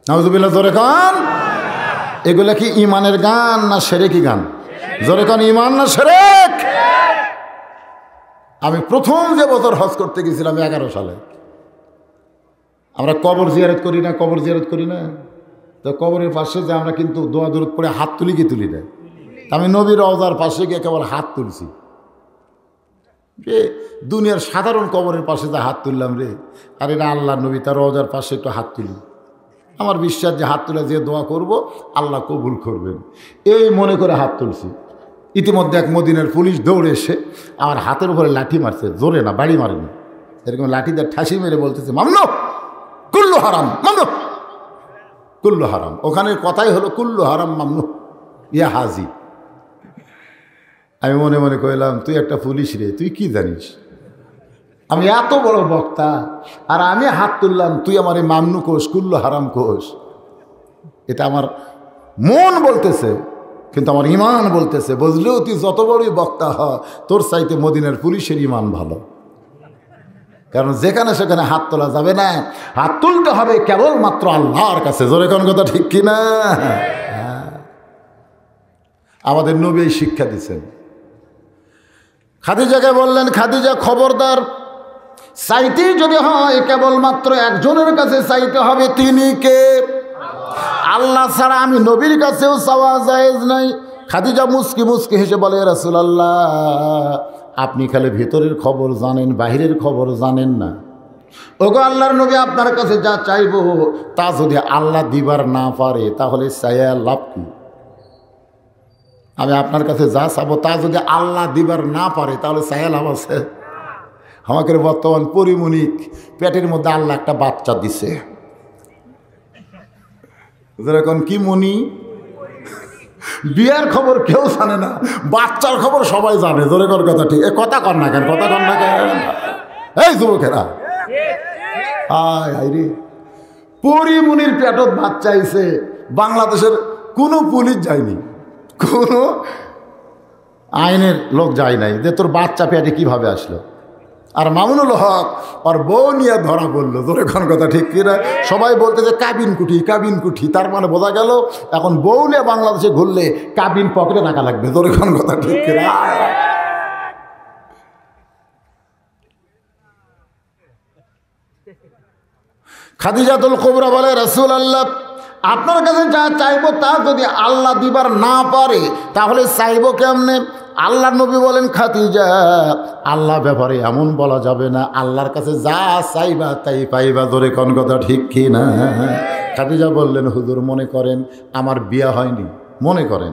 নাউজুবিল্লাহ জোরে গান। এগুলা কি ইমানের গান না শিরকি গান? জোরে গান, ইমান না শিরক? আমি প্রথম যে বছর হজ করতে গেছিলাম 11 সালে, আমরা কবর জিয়ারত করি না, কবর জিয়ারত করি না, তো কবরের পাশে যে আমরা কিন্তু দোয়া দরুদ পড়ে হাত তুলি কি তুলি না? আমি নবীর রওজার পাশে গিয়ে কেবল হাত তুলছি। রে দুনিয়ার সাধারণ কবরের পাশে যা হাত তুললাম রে, আর এটা আল্লাহ নবী তার রওজার পাশে একটু হাত তুলি। আমার বিশ্বাস যে হাত তুলে যে দোয়া করব আল্লাহ কবুল করবেন, এই মনে করে হাত তুলছি। ইতিমধ্যে এক মদিনার পুলিশ দৌড়ে এসে আমার হাতের উপরে লাঠি মারছে, জোরে না, বাড়ি মারেনি, এরকম লাঠি দিয়ে ঠাসি মেরে বলতেছে, মামনু কুল্লু হারাম, মামনু কুল্লু হারাম। ওখানের কথাই হলো কুল্লু হারাম মামনু ইয়া হাজি। আমি মনে মনে কইলাম, তুই একটা পুলিশ রে, তুই কি জানিস? আমি এত বড় বক্তা আর আমি হাত তুললাম, তুই আমার এই মামনু কোষ, কুল্লু হারাম কোষ। এটা আমার মন বলতেছে, কিন্তু আমার ইমান বলতেছে, বুঝলেও তুই যত বড়ই বক্তা হ, তোর চাইতে মদিনার পুলিশের ইমান ভালো। কারণ যেখানে সেখানে হাত তোলা যাবে না, হাত তুলতে হবে কেবলমাত্র আল্লাহর কাছে। জোরে কোন কথা ঠিক কিনা? আমাদের নবী শিক্ষা দিচ্ছেন। খাদিজাকে বললেন, খাদিজা খবরদার, চাইতেই যদি হয় কেবলমাত্র একজনের কাছে চাইতে হবে, তিনি কে? আল্লাহ ছাড়া আমি নবীর কাছেও চাওয়া জায়েজ নাই। খাদিজা মুস্কি মুস্কি হেসে বলে, রাসূলুল্লাহ আপনি খালি ভিতরের খবর জানেন, বাহিরের খবর জানেন না। ওগো আল্লাহর নবী, আপনার কাছে যা চাইবো তা যদি আল্লাহ দিবার না পারে তাহলে চাইয়া লাভ কি? আমি আপনার কাছে যা চাবো তা যদি আল্লাহ দিবার না পারে তাহলে চাইয়া লাভ আছে? আমাকে বর্তমান পরিমণিক পেটের মধ্যে আল্লাহ একটা বাচ্চা দিছে, যেরকম কি মনি, বিয়ার খবর কেউ জানে না, বাচ্চার খবর সবাই জানে। জোরে কর কথা ঠিক, এ কথা কর না কেন, কথা কর না কেন? এই যুবকেরা, আয় আয় রে, পরিমণির পেটত বাচ্চা আইছে, বাংলাদেশের কোনো পুলিশ যায়নি, কোনো আইনের লোক যায় নাই যে তোর বাচ্চা পেটে কিভাবে আসলো। আর মামুনুল হক আর বউ নিয়ে ধরা পড়লো। জোরে কোন কথা ঠিক কিনা? সবাই বলতে যে কাবিন কুঠি, কাবিন কুঠি, তার মানে বোঝা গেল এখন বউ নিয়ে বাংলাদেশে ঘুরলে কাবিন পকেটে রাখা লাগবে। জোরে কোন কথা ঠিক কিনা? খাদিজাতুল কুবরা বলে, রাসূলুল্লাহ আপনার কাছে যা চাইবো তা যদি আল্লাহ দিবার না পারে তাহলে চাইবো কেমনে? আল্লাহ নবী বলেন, খাদিজা আল্লাহ ব্যাপারে এমন বলা যাবে না, আল্লাহর কাছে যা চাইবা তাই পাইবা। ধরে কোন কথা ঠিক কি না? খাদিজা বললেন, হুজুর মনে করেন আমার বিয়া হয়নি, মনে করেন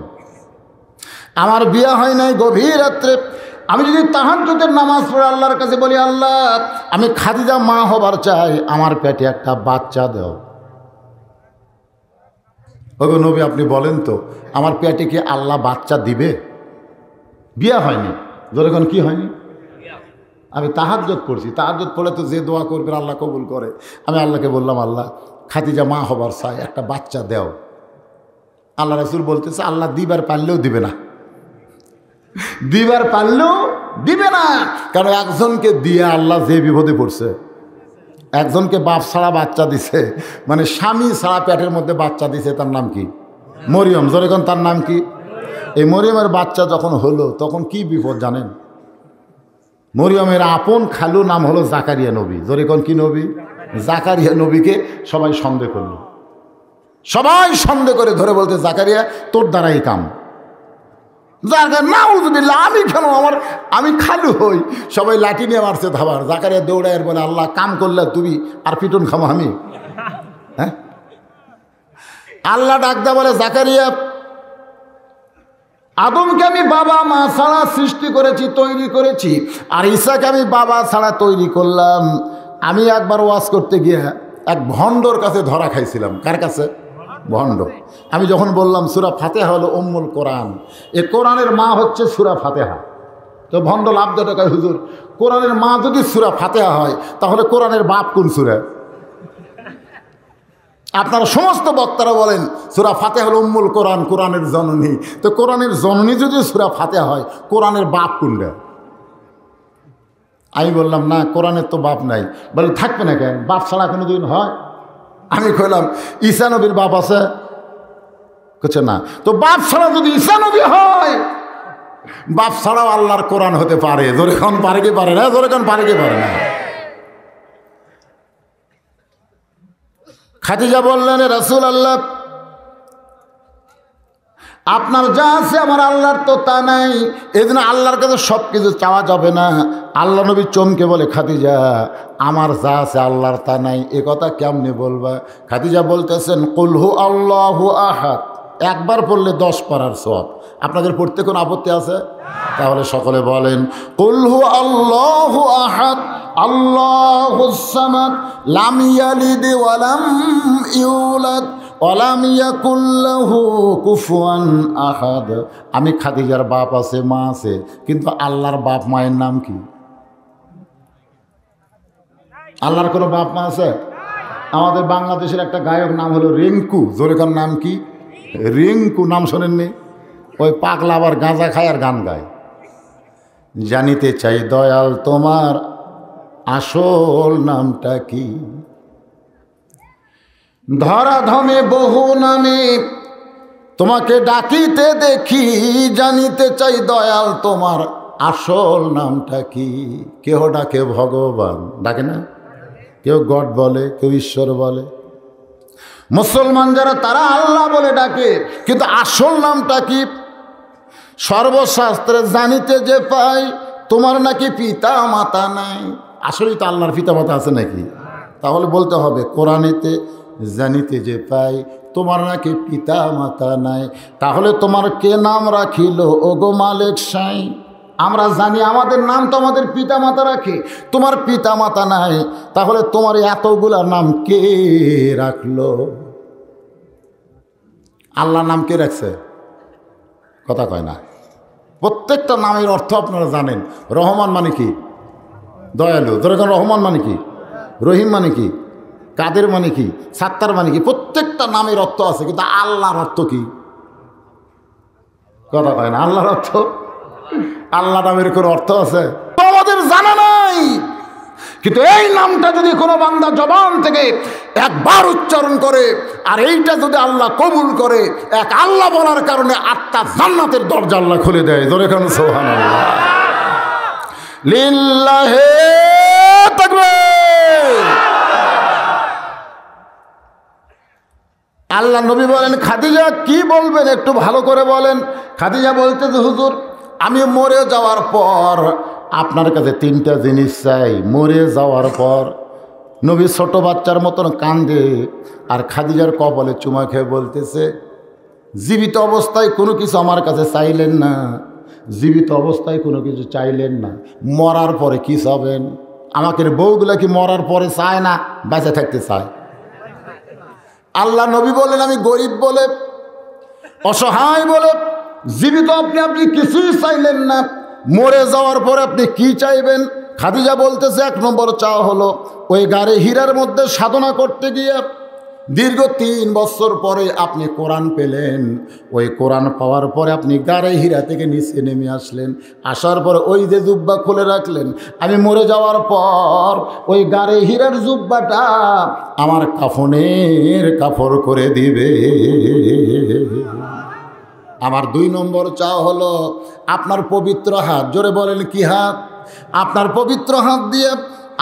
আমার বিয়া হয় নাই, গভীর রাত্রে আমি যদি তাহাজ্জুদের নামাজ পড়ে আল্লাহর কাছে বলি, আল্লাহ আমি খাদিজা মা হবার চাই, আমার পেটে একটা বাচ্চা দাও। ওগো নবী আপনি বলেন তো, আমার পেটে কি আল্লাহ বাচ্চা দিবে? বিয়া হয়নি। যখন কি হয়নি? আমি তাহাজ্জুদ পড়ছি, তাহাজ্জুদ পড়লে তো যে দোয়া করবে আল্লাহ কবুল করে। আমি আল্লাহকে বললাম, আল্লাহ খাদিজা মা হবার চাই, একটা বাচ্চা দেও। আল্লাহ রাসূল বলতেছে আল্লাহ দিবার পারলেও দিবে না, দিবার পারলেও দিবে না। কারণ একজনকে দিয়ে আল্লাহ যে বিপদে পড়ছে, একজনকে বাপ ছাড়া বাচ্চা দিছে, মানে স্বামী ছাড়া পেটের মধ্যে বাচ্চা দিছে, তার নাম কি? মরিয়ম। যখন তার নাম কি? এই মরিয়মের বাচ্চা যখন হলো তখন কি বিপদ জানেন? মরিয়মের আপন খালু নাম হলো জাকারিয়া নবী। যখন কি নবী? জাকারিয়া নবীকে সবাই সন্দেহ করলো, সবাই সন্দেহ করে ধরে বলতে, জাকারিয়া তোর দ্বারাই কাম। নাউযুবিল্লাহ, আমি কেন, আমি খালু হই। সবাই লাঠি নিয়ে মারছে ধাবার। জাকারিয়া দৌড়ায় বলে, আল্লাহ কাম করলে তুমি আর পিটন খামো আমি? হ্যাঁ, আল্লাহ ডাকদা বলে, জাকারিয়া আদমকে আমি বাবা মা ছাড়া সৃষ্টি করেছি, তৈরি করেছি, আর ঈসাকে আমি বাবা ছাড়া তৈরি করলাম। আমি একবার ওয়াজ করতে গিয়ে এক ভণ্ডর কাছে ধরা খাইছিলাম। কার কাছে? ভণ্ড। আমি যখন বললাম সূরা ফাতিহা হলো উম্মুল কোরআন, এ কোরআনের মা হচ্ছে সূরা ফাতিহা, তো ভণ্ড লাভ দেয়, হুজুর কোরআনের মা যদি সূরা ফাতিহা হয় তাহলে কোরআনের বাপ কোন সূরা? আপনারা সমস্ত বক্তারা বলেন সূরা ফাতিহা হলো উম্মুল কোরআন, কোরআনের জননী। তো কোরআনের জননী যদি সূরা ফাতিহা হয়, কোরআনের বাপ কোনটা? আমি বললাম না, কোরআনের তো বাপ নাই। বলে থাকবে না কেন, বাপ ছাড়া কোনো দিন হয়? আমি কইলাম ঈসা নবীর বাপ আছে? কচ্ছে না। তো বাপ ছাড়া যদি ঈসা নবী হয়, বাপ ছাড়াও আল্লাহর কোরআন হতে পারে। জোরে কোন পারে কি পারে না? জোরে কোন পারে কি পারে না? খাদিজা বললেন, রাসূল আল্লাহ, আপনার যা আছে আমার আল্লাহর তো তা নাই, এই জন্য আল্লাহর কাছে সব কিছু চাওয়া যাবে না। আল্লাহ নবী চমকে বলে, খাদিজা আমার যা আছে আল্লাহর তা নাই, এ কথা কেমনে বলবা? খাদিজা বলতেছেন, কুল হু আল্লাহু আহাদ, একবার পড়লে 10 পারার সওয়াব। আপনাদের পড়তে কোনো আপত্তি আছে? তাহলে সকলে বলেন, কুল হু আল্লাহু আহাদ আল্লাহুস সামাদ লাম ইয়ালিদ ওয়া লাম ইউলাদ ওয়ালাম ইয়াকুল লাহু কুফুয়ান আহাদ। আমি খাদিজার বাপ আছে, মা আছে, কিন্তু আল্লাহর বাপ মায়ের নাম কি? আল্লাহর কোনো বাপ মা আছে? আমাদের বাংলাদেশের একটা গায়ক নাম হলো রিঙ্কু। জোরেকার নাম কি? রিঙ্কু। নাম শোনেননি? ওই পাগলা আবার গাঁজা খায় আর গান গায়। জানিতে চাই দয়াল তোমার আসল নামটা কি? ধরাধমে বহু নামে তোমাকে ডাকিতে দেখি, জানিতে চাই দয়াল তোমার আসল নামটা কি? কেহ ডাকে ভগবান, ডাকে না? কেউ গড বলে, কেউ ঈশ্বর বলে। মুসলমান যারা তারা আল্লাহ বলে ডাকে, কিন্তু আসল নামটা কি? সর্বশাস্ত্রে জানিতে যে পাই তোমার নাকি পিতা মাতা নাই। আসলেই তো আল্লাহর পিতা মাতা আছে নাকি? তাহলে বলতে হবে কোরআনেতে জানিতে যে পাই তোমার নাকি পিতা মাতা নাই। তাহলে তোমার কে নাম রাখিল ওগো মালিক সাই? আমরা জানি আমাদের নাম তো আমাদের পিতা মাতা রাখে, তোমার পিতা মাতা নাই, তাহলে তোমার এতগুলা নাম কে রাখলো? আল্লাহর নাম কে রাখছে? কথা কয় না। প্রত্যেকটা নামের অর্থ আপনারা জানেন। রহমান মানে কি? দয়ালু। ধরেন রহমান মানে কি? রহিম মানে কি? কাদের মানে কি? সাত্তার মানে কি? প্রত্যেকটা নামের অর্থ আছে, কিন্তু আল্লাহর অর্থ কি? কথা কয় না। আল্লাহর অর্থ, আল্লাহ নামের কোনো অর্থ আছে? আমাদের জানা নাই। কিন্তু এই নামটা যদি কোনো বান্দা জবান থেকে একবার উচ্চারণ করে, আর এইটা যদি আল্লাহ কবুল করে, এক আল্লাহ বলার কারণে 8টা জান্নাতের দরজা আল্লাহ খুলে দেয়। জোরে কান সুবহানাল্লাহ। লিল্লাহি তাকবীর। আল্লাহ নবী বলেন, খাদিজা কি বলবেন একটু ভালো করে বলেন। খাদিজা বলতে যে হুজুর আমি মরে যাওয়ার পর আপনার কাছে 3টা জিনিস চাই। মরে যাওয়ার পর নবী ছোট বাচ্চার মতন কান্দে, আর খাদিজার কপালে চুমা খেয়ে বলতেছে, জীবিত অবস্থায় কোনো কিছু আমার কাছে চাইলেন না, জীবিত অবস্থায় কোনো কিছু চাইলেন না, মরার পরে কি চাবেন? আমাকে বউগুলা কি মরার পরে চায় না, বেঁচে থাকতে চায়? আল্লাহ নবী বলেন, আমি গরিব বলে, অসহায় বলে, জীবিত আপনি কিছুই চাইলেন না, মরে যাওয়ার পরে আপনি কি চাইবেন? খাদিজা বলতেছে 1 নম্বর চাওয়া হলো ওই গাড়ি হীরার মধ্যে সাধনা করতে গিয়ে দীর্ঘ 3 বছর পরে আপনি কোরআন পেলেন। ওই কোরআন পাওয়ার পরে আপনি গাড়ি হীরা থেকে নিচে নেমে আসলেন, আসার পর ওই যে জুব্বা খুলে রাখলেন, আমি মরে যাওয়ার পর ওই গাড়ি হীরার জুব্বাটা আমার কাফনের কাপড় করে দিবে। আমার 2 নম্বর চাওয়া হলো আপনার পবিত্র হাত, জোরে বলেন কি হাত? আপনার পবিত্র হাত দিয়ে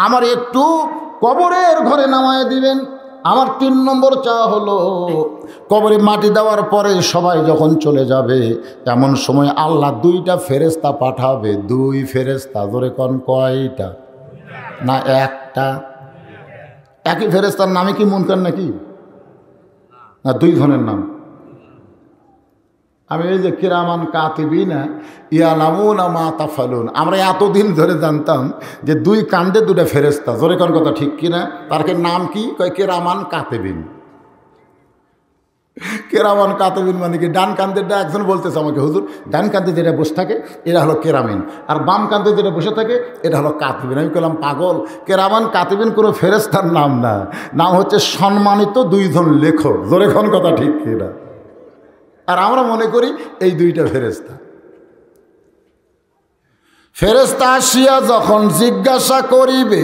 আমার একটু কবরের ঘরে নামায় দিবেন। আমার 3 নম্বর চাওয়া হলো কবরে মাটি দেওয়ার পরে সবাই যখন চলে যাবে এমন সময় আল্লাহ 2টা ফেরেশতা পাঠাবে। 2 ফেরেশতা, জোরে কোন কয়টা? না 1টা। একই ফেরেশতার নামে কি মুনকার নাকি? না 2 জনের নাম। আমি এই যে কিরামান কাতিবিনা ইয়ালামুনা মা তাফালুন, আমরা এতদিন ধরে জানতাম যে 2 কান্দে 2টা ফেরেশতা, জোরে কোন কথা ঠিক কিনা? তার নাম কি? কয় কিরামান কাতিবিন। কেরামান কাতিবিন মানে কি? ডান কান্দেরটা একজন বলতেছে আমাকে, হুজুর ডান কান্দে যেটা বসে থাকে এটা হলো কেরামিন, আর বাম কান্দে যেটা বসে থাকে এটা হলো কাতিবিন। আমি বললাম পাগল, কেরামান কাতিবিন কোনো ফেরেশতার নাম না, নাম হচ্ছে সম্মানিত 2 জন লেখক, জোরে কোন কথা ঠিক কিনা? আর আমরা মনে করি এই 2টা ফেরেশতা। ফেরেশতা আসিয়া যখন জিজ্ঞাসা করিবে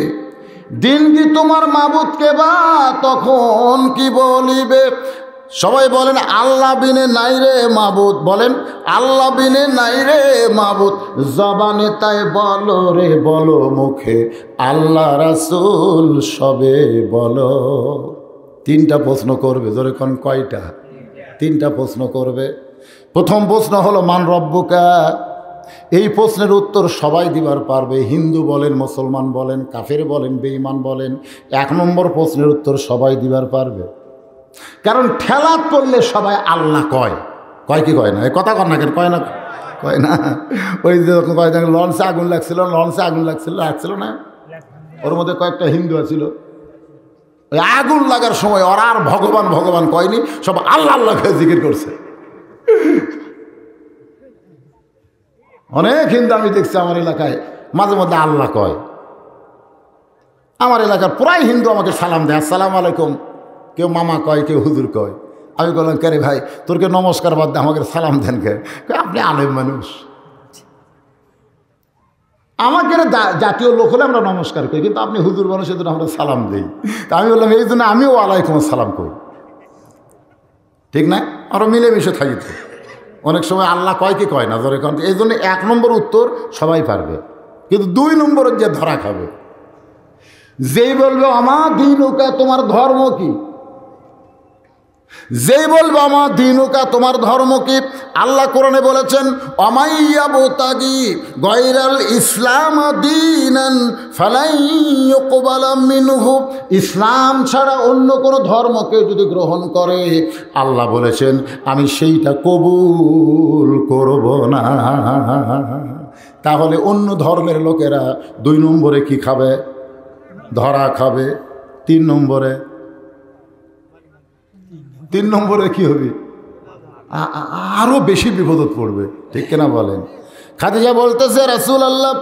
দিন কি তোমার মাবুদকে বা, তখন কি বলিবে? সবাই বলেন আল্লাহ বিনে নাই রে মাবুদ, বলেন আল্লাহ বিনে নাই রে মাবুদ। জবানে তাই বলো রে বলো, মুখে আল্লাহ রাসূল সবে বলো। 3টা প্রশ্ন করবে, জোরে কোন কয়টা? 3টা প্রশ্ন করবে। প্রথম প্রশ্ন হলো মান রব্বুকা। এই প্রশ্নের উত্তর সবাই দিবার পারবে, হিন্দু বলেন, মুসলমান বলেন, কাফের বলেন, বেঈমান বলেন। 1 নম্বর প্রশ্নের উত্তর সবাই দিবার পারবে, কারণ ঠেলা করলে সবাই আল্লাহ কয়। কয় কি কয় না? এই কথা কয় না কেন? কয় না, কয় না? ওই যে কয় লঞ্চে আগুন লাগছিল, লঞ্চে আগুন লাগছিল না, ওর মধ্যে কয়েকটা হিন্দু আছিল। ওই আগুন লাগার সময় ওরা আর ভগবান ভগবান কয়নি, সব আল্লাহ আল্লাহ জিকির করছে। অনেক হিন্দু আমি দেখছি আমার এলাকায় মাঝে মধ্যে আল্লাহ কয়। আমার এলাকার প্রায় হিন্দু আমাকে সালাম দেয়, আসসালামু আলাইকুম। কেউ মামা কয়, কেউ হুজুর কয়। আমি বললাম কে রে ভাই, তোরকে নমস্কার বাদ দে, আমাকে সালাম দেন কে? আপনি আলেম মানুষ। আমাকে জাতীয় লোক হলে আমরা নমস্কার করি, কিন্তু আপনি হুজুর মানুষ, এই জন্য আমরা সালাম দিই। তা আমি বললাম এই জন্য আমিও আলাইকুম আসসালাম করি, ঠিক না? আমরা মিলেমিশে থাকি। তো অনেক সময় আল্লাহ কয় কি কয় না, ধরে কারণ এই জন্য 1 নম্বর উত্তর সবাই পারবে, কিন্তু 2 নম্বরের যে ধরা খাবে, যেই বলবে আমার দীনুকা তোমার ধর্ম কি, যেই বলবে আমার দীনুকা তোমার ধর্ম কি। আল্লাহ কোরআনে বলেছেন অমাইয়াবতাগি গায়রাল ইসলাম দীনান ফালাই ইউকবালা মিনহু, ইসলাম ছাড়া অন্য কোনো ধর্মকে যদি গ্রহণ করে আল্লাহ বলেছেন আমি সেইটা কবুল করব না। তাহলে অন্য ধর্মের লোকেরা 2 নম্বরে কি খাবে? ধরা খাবে। 3 নম্বরে কি হবে? আরো বেশি বিপদত পড়বে, ঠিক কিনা বলেন? খাদিজা বলতেছে রাসূলুল্লাহ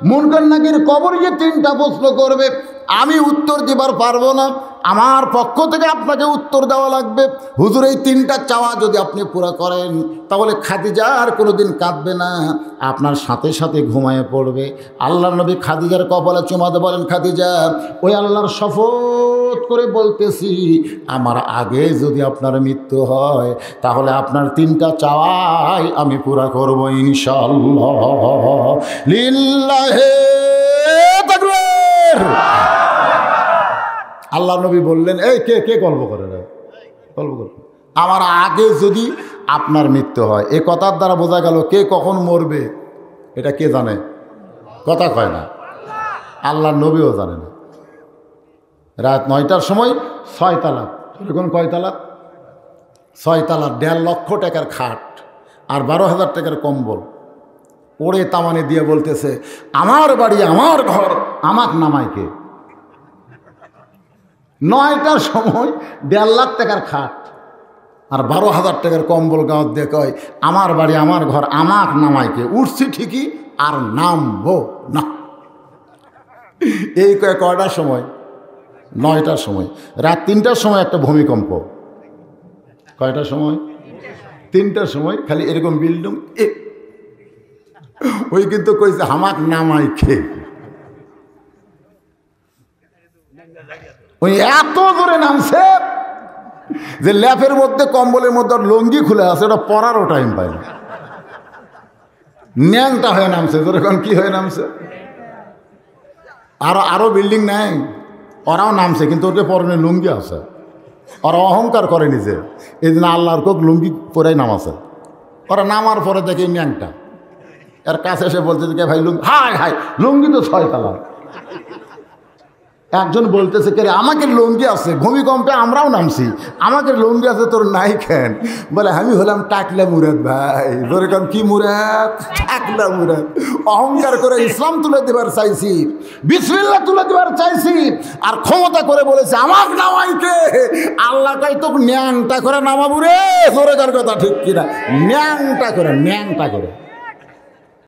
মুনকার নাকির কবর যে 3টা প্রশ্ন করবে, আমি উত্তর দিবার পারবো না, আমার পক্ষ থেকে আপনাকে উত্তর দেওয়া লাগবে। হুজুর এই 3টা চাওয়া যদি আপনি পুরা করেন তাহলে খাদিজা আর কোনোদিন কাঁদবে না, আপনার সাথে সাথে ঘুমায়ে পড়বে। আল্লাহর নবী খাদিজার কপালে চুমাতে বলেন খাদিজা ওই আল্লাহর শপথ করে বলতেছি আমার আগে যদি আপনার মৃত্যু হয় তাহলে আপনার 3টা চাওয়াই আমি পুরা করব ইনশাআল্লাহ। লিল্লাহে তাকবীর। আল্লাহ নবী বললেন এই কে কে গল্প করে রে, গল্প করে আমার আগে যদি আপনার মৃত্যু হয়। এ কথার দ্বারা বোঝা গেল কে কখন মরবে এটা কে জানে? কথা কয় না, আল্লাহ নবীও জানে না। রাত 9টার সময় 6 তালাক, এখন কয় তালাক? 6 তালাক। 1.5 লক্ষ টাকার খাট আর 12,000 টাকার কম্বল ওড়ে তামানে দিয়ে বলতেছে আমার বাড়ি আমার ঘর আমাক নামায় কে? 9টার সময় 1.5 লাখ টাকার খাট আর 12,000 টাকার কম্বল গাঁত দিয়ে কয় আমার বাড়ি আমার ঘর আমাক নামাইকে উঠছি ঠিকই আর নামবো না। এই কয়টার সময়? 9টার সময়। রাত 3টার সময় একটা ভূমিকম্প। কয়টার সময়? 3টার সময়। খালি এরকম বিল্ডিং ওই কিন্তু কইছে হামাক নামাইকে। ওই এত জোরে নামছে যে ল্যাপের মধ্যে কম্বলের মধ্যে লঙ্গি খুলে আছে, ওটা পরারও টাইম পায় না। ন্যাংটা হয়ে নামছে। যখন কি হয়ে নামছে? আরো বিল্ডিং নাই, ওরাও নামছে কিন্তু ওকে পরনে লুঙ্গি আছে। ওরা অহংকার করে নিজে, এই জন্য আল্লাহর কোক লুঙ্গি পরেই নামাছে। ওরা নামার পরে দেখে ন্যাংটা এর কাছে এসে বলছে যে ভাই লুঙ্গি, হায় হায় লুঙ্গি তো 6 তলা। একজন বলতেছে কে রে, আমাকে লুঙ্গি আছে, ভূমিকম্পে আমরাও নামছি, আমাকে লুঙ্গি আছে, তোর নাই কেন? বলে আমি হলাম টাকলা মুরাদ। ভাই ধরে কারণ কি মুরাদ? টাকলা মুরাদ। অহংকার করে ইসলাম তুলে দেবার চাইছি, বিসমিল্লাহ তুলে দেবার চাইছি, আর ক্ষমতা করে বলেছে আমার নামাইকে। আল্লাহ কই তোকে ন্যাংটা করে নামাবো রে। ধরে কার কথা ঠিক কিনা? ন্যাংটা করে, ন্যাংটা করে।